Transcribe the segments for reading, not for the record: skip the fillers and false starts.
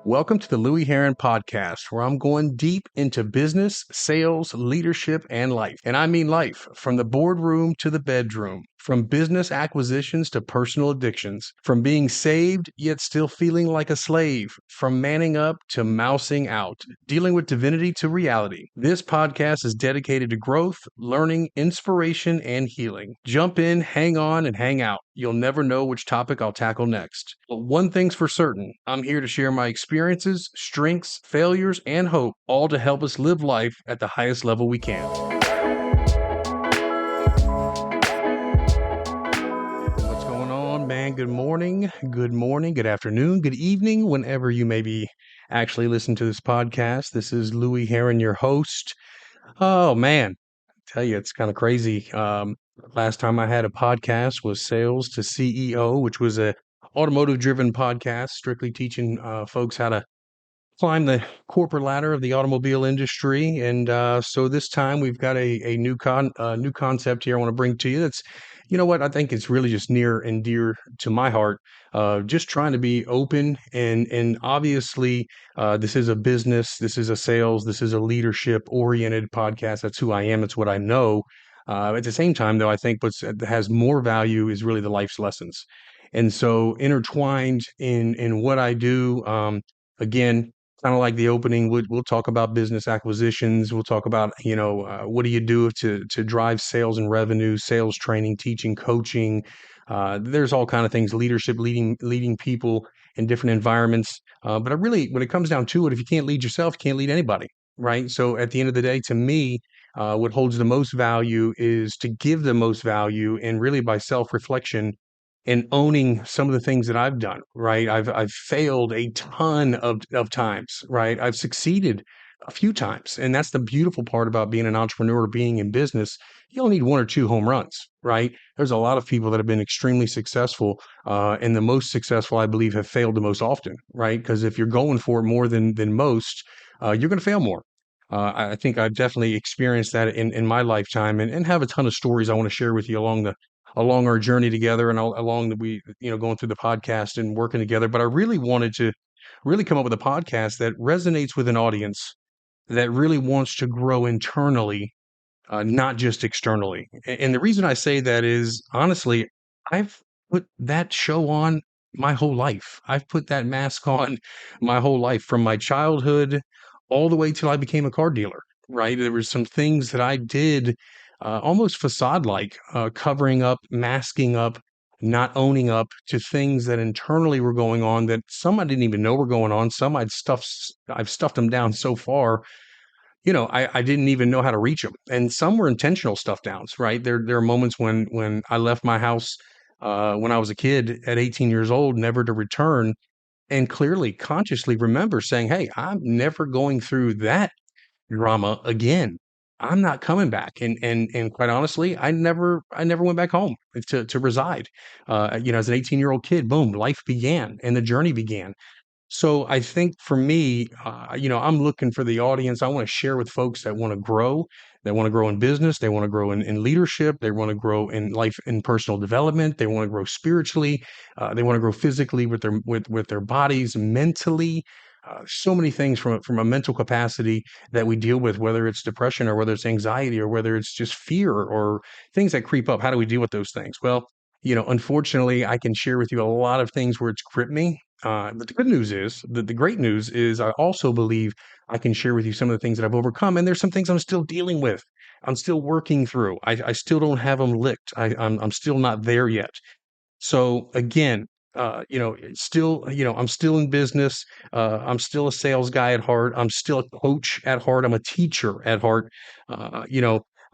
Welcome to the Louie Herron podcast, where I'm going deep into business, sales, leadership, and life. And I mean life, from the boardroom to the bedroom, from business acquisitions to personal addictions, from being saved yet still feeling like a slave, from manning up to mousing out, dealing with divinity to reality. This podcast is dedicated to growth, learning, inspiration, and healing. Jump in, hang on, and hang out. You'll never know which topic I'll tackle next. But one thing's for certain, I'm here to share my experiences, strengths, failures, and hope, all to help us live life at the highest level we can. What's going on, man? Good morning, good afternoon, good evening, whenever you may be actually listening to this podcast. This is Louie Herron, your host. Oh, man. Tell you, it's kind of crazy. Last time I had a podcast was Sales to CEO, which was a automotive driven podcast, strictly teaching folks how to climb the corporate ladder of the automobile industry. And so this time we've got a new concept here I want to bring to you. That's, you know what, I think it's really just near and dear to my heart. Just trying to be open and obviously this is a business, this is a sales, this is a leadership oriented podcast. That's who I am. It's what I know. At the same time, though, I think what has more value is really the life's lessons. And so intertwined in what I do, again, kind of like the opening, we'll talk about business acquisitions. We'll talk about, what do you do to drive sales and revenue, sales training, teaching, coaching. There's all kind of things, leadership, leading people in different environments. But I really, when it comes down to it, if you can't lead yourself, you can't lead anybody, right? So at the end of the day, to me, what holds the most value is to give the most value, and really by self-reflection and owning some of the things that I've done, right? I've failed a ton of times, right? I've succeeded a few times. And that's the beautiful part about being an entrepreneur, being in business. You only need one or two home runs, right? There's a lot of people that have been extremely successful, and the most successful, I believe, have failed the most often, right? Because if you're going for it more than most, you're going to fail more. I think I've definitely experienced that in my lifetime, and have a ton of stories I want to share with you along our journey together, and along that we, going through the podcast and working together. But I really wanted to really come up with a podcast that resonates with an audience that really wants to grow internally, not just externally. And the reason I say that is, honestly, I've put that show on my whole life. I've put that mask on my whole life, from my childhood all the way till I became a car dealer, right? There were some things that I did, almost facade like, covering up, masking up, not owning up to things that internally were going on, that some I didn't even know were going on. Some I've stuffed them down so far, I didn't even know how to reach them. And some were intentional stuff downs, right? There are moments when I left my house, when I was a kid at 18 years old, never to return, and clearly, consciously remember saying, "Hey, I'm never going through that drama again. I'm not coming back." And quite honestly, I never went back home to reside. As an 18-year-old kid, boom, life began and the journey began. So I think for me, I'm looking for the audience. I want to share with folks that want to grow, in business, they want to grow in leadership, they want to grow in life, in personal development, they want to grow spiritually, they want to grow physically with their bodies, mentally. So many things from a mental capacity that we deal with, whether it's depression or whether it's anxiety or whether it's just fear or things that creep up. How do we deal with those things? Well, unfortunately, I can share with you a lot of things where it's gripped me. But the good news is, the great news is, I also believe I can share with you some of the things that I've overcome. And there's some things I'm still dealing with. I'm still working through. I still don't have them licked. I'm still not there yet. So again, I'm still in business. I'm still a sales guy at heart. I'm still a coach at heart. I'm a teacher at heart.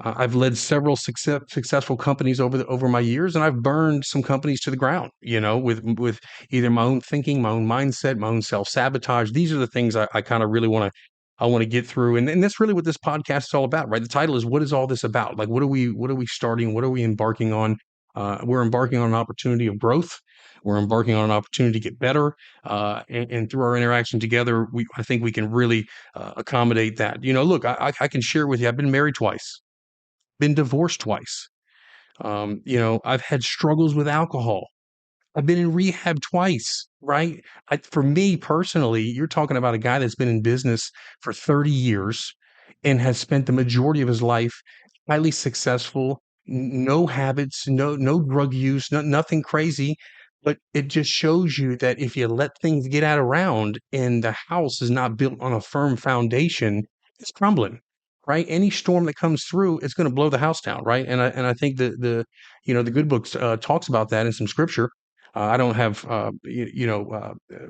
I've led several successful companies over my years, and I've burned some companies to the ground. With either my own thinking, my own mindset, my own self sabotage. These are the things I kind of really want to get through, and that's really what this podcast is all about, right? The title is, "What is all this about?" Like, what are we starting? What are we embarking on? We're embarking on an opportunity of growth. We're embarking on an opportunity to get better, and through our interaction together, I think we can really accommodate that. Look, I can share with you. I've been married twice, been divorced twice. I've had struggles with alcohol. I've been in rehab twice, right? For me personally, you're talking about a guy that's been in business for 30 years and has spent the majority of his life highly successful, no habits, no drug use, nothing crazy. But it just shows you that if you let things get out around and the house is not built on a firm foundation, it's crumbling, right? Any storm that comes through, it's going to blow the house down, right? And I think the good books talks about that in some scripture. I don't have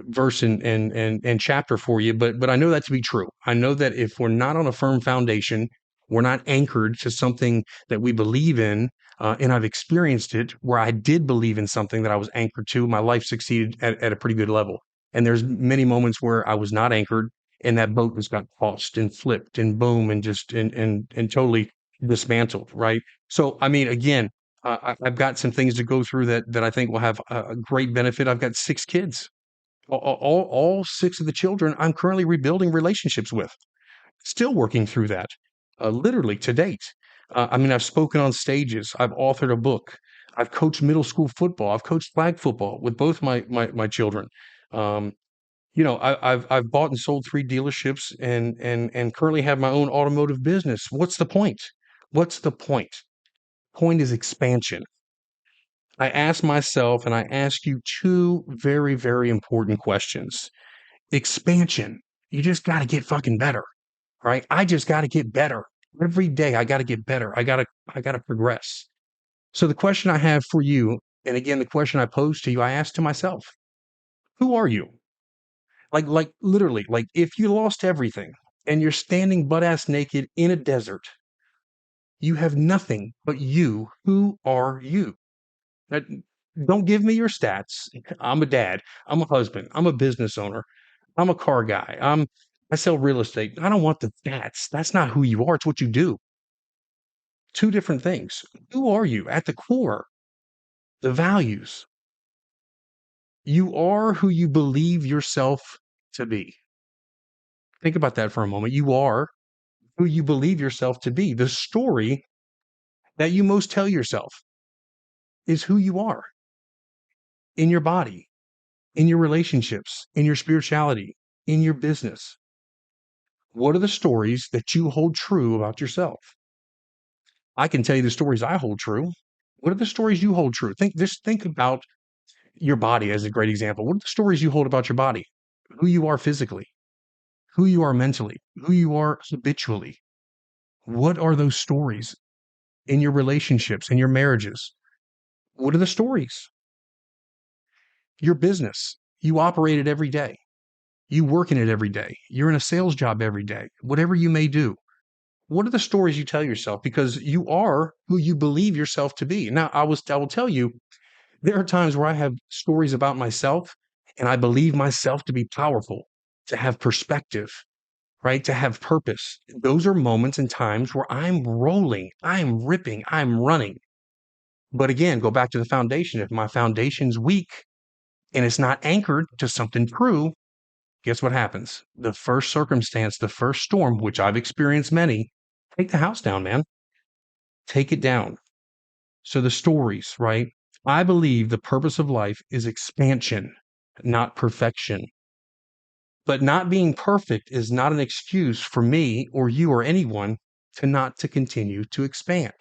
verse and chapter for you, but I know that to be true. I know that if we're not on a firm foundation, we're not anchored to something that we believe in. And I've experienced it where I did believe in something that I was anchored to. My life succeeded at a pretty good level. And there's many moments where I was not anchored, and that boat just got tossed and flipped and boom and just and totally dismantled. Right. So I mean, again, I've got some things to go through that I think will have a great benefit. I've got 6 kids. All 6 of the children I'm currently rebuilding relationships with. Still working through that, literally to date. I mean, I've spoken on stages. I've authored a book. I've coached middle school football. I've coached flag football with both my children. Um, I've bought and sold 3 dealerships and currently have my own automotive business. What's the point? What's the point? Point is expansion. I ask myself and I ask you 2 very, very important questions. Expansion. You just got to get fucking better, right? I just got to get better. Every day I got to get better. I got to progress. So the question I have for you, and again the question I pose to you, I ask to myself, who are you? Like literally, like if you lost everything and you're standing butt ass naked in a desert, you have nothing but you. Who are you? Now, don't give me your stats. I'm a dad. I'm a husband. I'm a business owner. I'm a car guy. I sell real estate. I don't want the stats. That's not who you are. It's what you do. 2 different things. Who are you at the core? The values. You are who you believe yourself to be. Think about that for a moment. You are who you believe yourself to be. The story that you most tell yourself is who you are in your body, in your relationships, in your spirituality, in your business. What are the stories that you hold true about yourself? I can tell you the stories I hold true. What are the stories you hold true? Think about your body as a great example. What are the stories you hold about your body? Who you are physically, who you are mentally, who you are habitually. What are those stories in your relationships, in your marriages? What are the stories? Your business. You operate it every day. You work in it every day. You're in a sales job every day. Whatever you may do. What are the stories you tell yourself? Because you are who you believe yourself to be. Now, I will tell you, there are times where I have stories about myself and I believe myself to be powerful, to have perspective, right? To have purpose. Those are moments and times where I'm rolling, I'm ripping, I'm running. But again, go back to the foundation. If my foundation's weak and it's not anchored to something true, guess what happens? The first circumstance, the first storm, which I've experienced many, take the house down, man. Take it down. So the stories, right? I believe the purpose of life is expansion, not perfection. But not being perfect is not an excuse for me or you or anyone to not to continue to expand,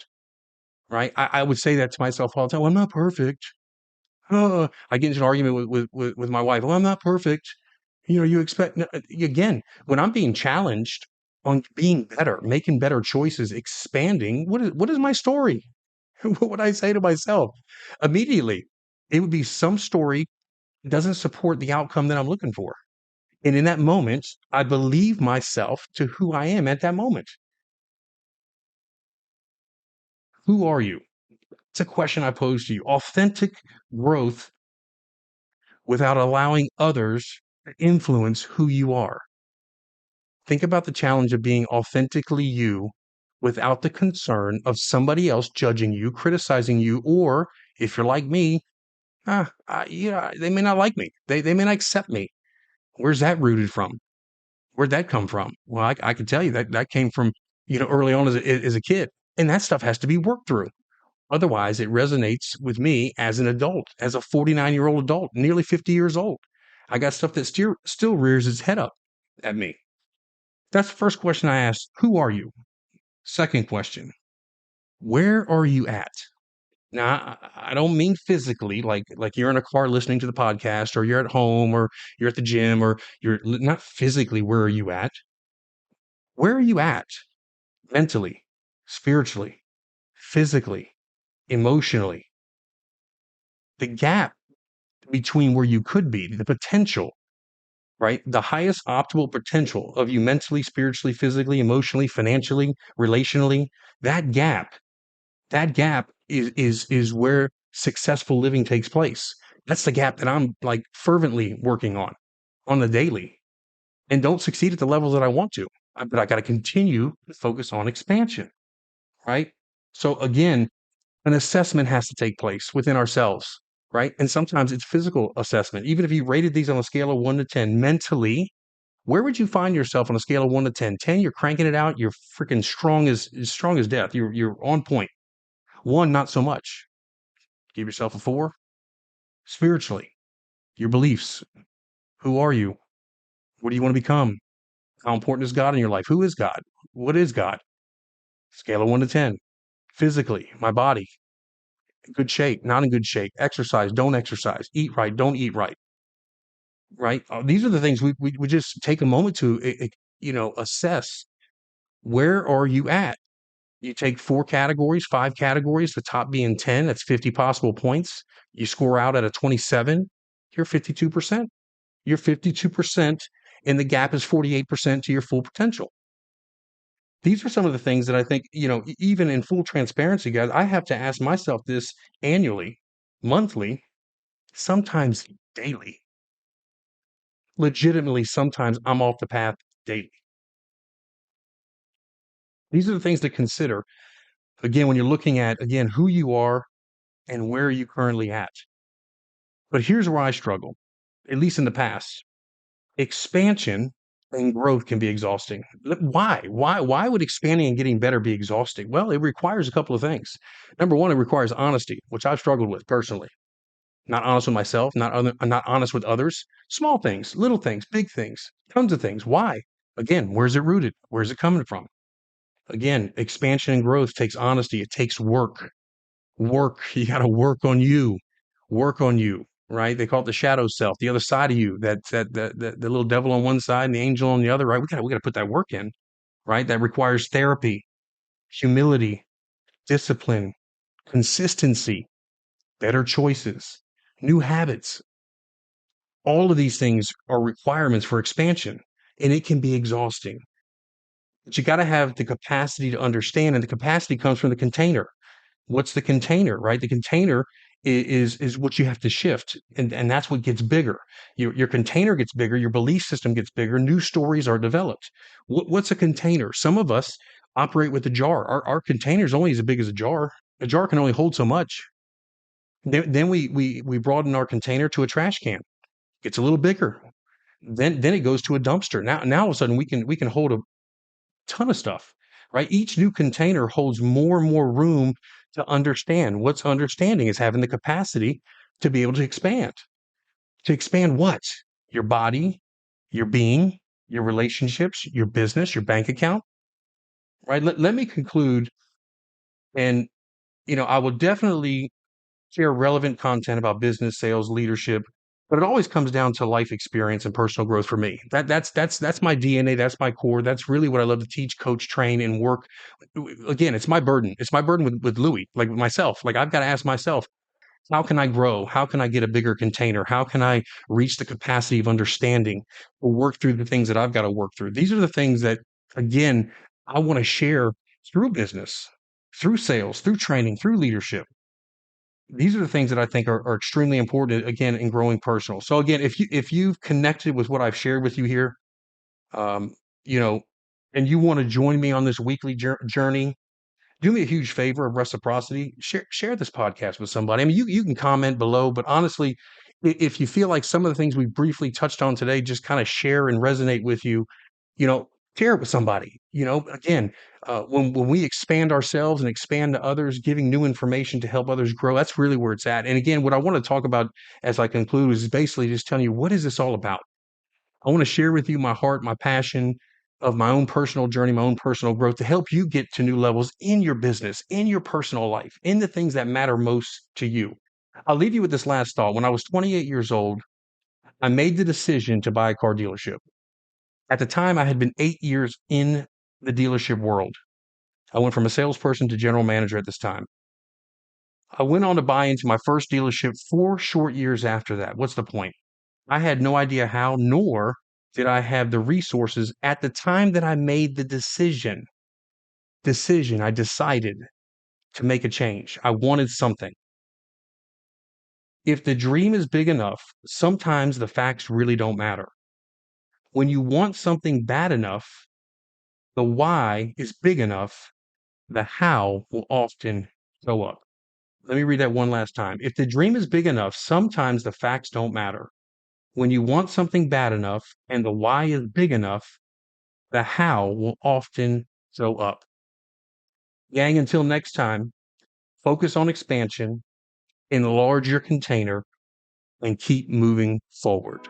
right? I would say that to myself all the time. Well, I'm not perfect. I get into an argument with my wife. Well, I'm not perfect. You expect again when I'm being challenged on being better, making better choices, expanding. What is my story? What would I say to myself immediately? It would be some story doesn't support the outcome that I'm looking for. And in that moment, I believe myself to who I am at that moment. Who are you? It's a question I pose to you. Authentic growth without allowing others to influence who you are. Think about the challenge of being authentically you without the concern of somebody else judging you, criticizing you, or if you're like me, they may not like me. They may not accept me. Where's that rooted from? Where'd that come from? Well, I can tell you that came from, early on as a kid. And that stuff has to be worked through. Otherwise, it resonates with me as an adult, as a 49-year-old adult, nearly 50 years old. I got stuff that still rears its head up at me. That's the first question I asked. Who are you? Second question, where are you at? Now, I don't mean physically, like you're in a car listening to the podcast, or you're at home, or you're at the gym, or you're not physically. Where are you at? Where are you at mentally, spiritually, physically, emotionally? The gap between where you could be, the potential, right? The highest optimal potential of you mentally, spiritually, physically, emotionally, financially, relationally, that gap, that gap is where successful living takes place. That's the gap that I'm like fervently working on the daily, and don't succeed at the levels that I want to. But I got to continue to focus on expansion, right? So again, an assessment has to take place within ourselves, right? And sometimes it's physical assessment. Even if you rated these on a scale of 1 to 10 mentally, where would you find yourself on a scale of 1 to 10? 10, you're cranking it out, you're freaking strong as death. You're on point. 1, not so much. Give yourself a 4. Spiritually, your beliefs. Who are you? What do you want to become? How important is God in your life? Who is God? What is God? Scale of 1 to 10. Physically, my body, good shape, not in good shape. Exercise, don't exercise. Eat right, don't eat right. Right? These are the things we just take a moment to, assess. Where are you at? You take 4 categories, 5 categories, the top being 10, that's 50 possible points. You score out at a 27, you're 52%. You're 52%, and the gap is 48% to your full potential. These are some of the things that I think, even in full transparency, guys, I have to ask myself this annually, monthly, sometimes daily. Legitimately, sometimes I'm off the path daily. These are the things to consider, again, when you're looking at, again, who you are and where are you currently at. But here's where I struggle, at least in the past. Expansion and growth can be exhausting. Why? Why would expanding and getting better be exhausting? Well, it requires a couple of things. Number one, it requires honesty, which I've struggled with personally. Not honest with myself, not honest with others. Small things, little things, big things, tons of things. Why? Again, where's it rooted? Where's it coming from? Again, expansion and growth takes honesty. It takes work. Work. You got to work on you, right? They call it the shadow self, the other side of you, that the little devil on one side and the angel on the other, right? We got to put that work in, right? That requires therapy, humility, discipline, consistency, better choices, new habits. All of these things are requirements for expansion, and it can be exhausting. But you got to have the capacity to understand, and the capacity comes from the container. What's the container, right? The container is what you have to shift, and that's what gets bigger. Your container gets bigger, your belief system gets bigger, new stories are developed. What's a container? Some of us operate with a jar. Our container is only as big as a jar. A jar can only hold so much. Then we broaden our container to a trash can. Gets a little bigger. Then it goes to a dumpster. Now all of a sudden we can hold a ton of stuff, right? Each new container holds more and more room to understand. What's understanding is having the capacity to be able to expand. To expand what? Your body, your being, your relationships, your business, your bank account, right? Let me conclude. And, I will definitely share relevant content about business, sales, leadership, but it always comes down to life experience and personal growth for me. That's my DNA. That's my core. That's really what I love to teach, coach, train, and work. Again, it's my burden. It's my burden with Louie, like with myself. Like I've got to ask myself, how can I grow? How can I get a bigger container? How can I reach the capacity of understanding or work through the things that I've got to work through? These are the things that, again, I want to share through business, through sales, through training, through leadership. These are the things that I think are extremely important, again, in growing personal. So again, if you've connected with what I've shared with you here, um, you know, and you want to join me on this weekly journey, do me a huge favor of reciprocity. Share this podcast with somebody. I mean, you can comment below, but honestly, if you feel like some of the things we briefly touched on today just kind of share and resonate with you, you know, Share it with somebody. Again, when we expand ourselves and expand to others, giving new information to help others grow, that's really where it's at. And again, what I want to talk about as I conclude is basically just telling you, what is this all about? I want to share with you my heart, my passion of my own personal journey, my own personal growth to help you get to new levels in your business, in your personal life, in the things that matter most to you. I'll leave you with this last thought. When I was 28 years old, I made the decision to buy a car dealership. At the time, I had been 8 years in the dealership world. I went from a salesperson to general manager at this time. I went on to buy into my first dealership 4 short years after that. What's the point? I had no idea how, nor did I have the resources at the time that I made the I decided to make a change. I wanted something. If the dream is big enough, sometimes the facts really don't matter. When you want something bad enough, the why is big enough, the how will often show up. Let me read that one last time. If the dream is big enough, sometimes the facts don't matter. When you want something bad enough and the why is big enough, the how will often show up. Gang, until next time, focus on expansion, enlarge your container, and keep moving forward.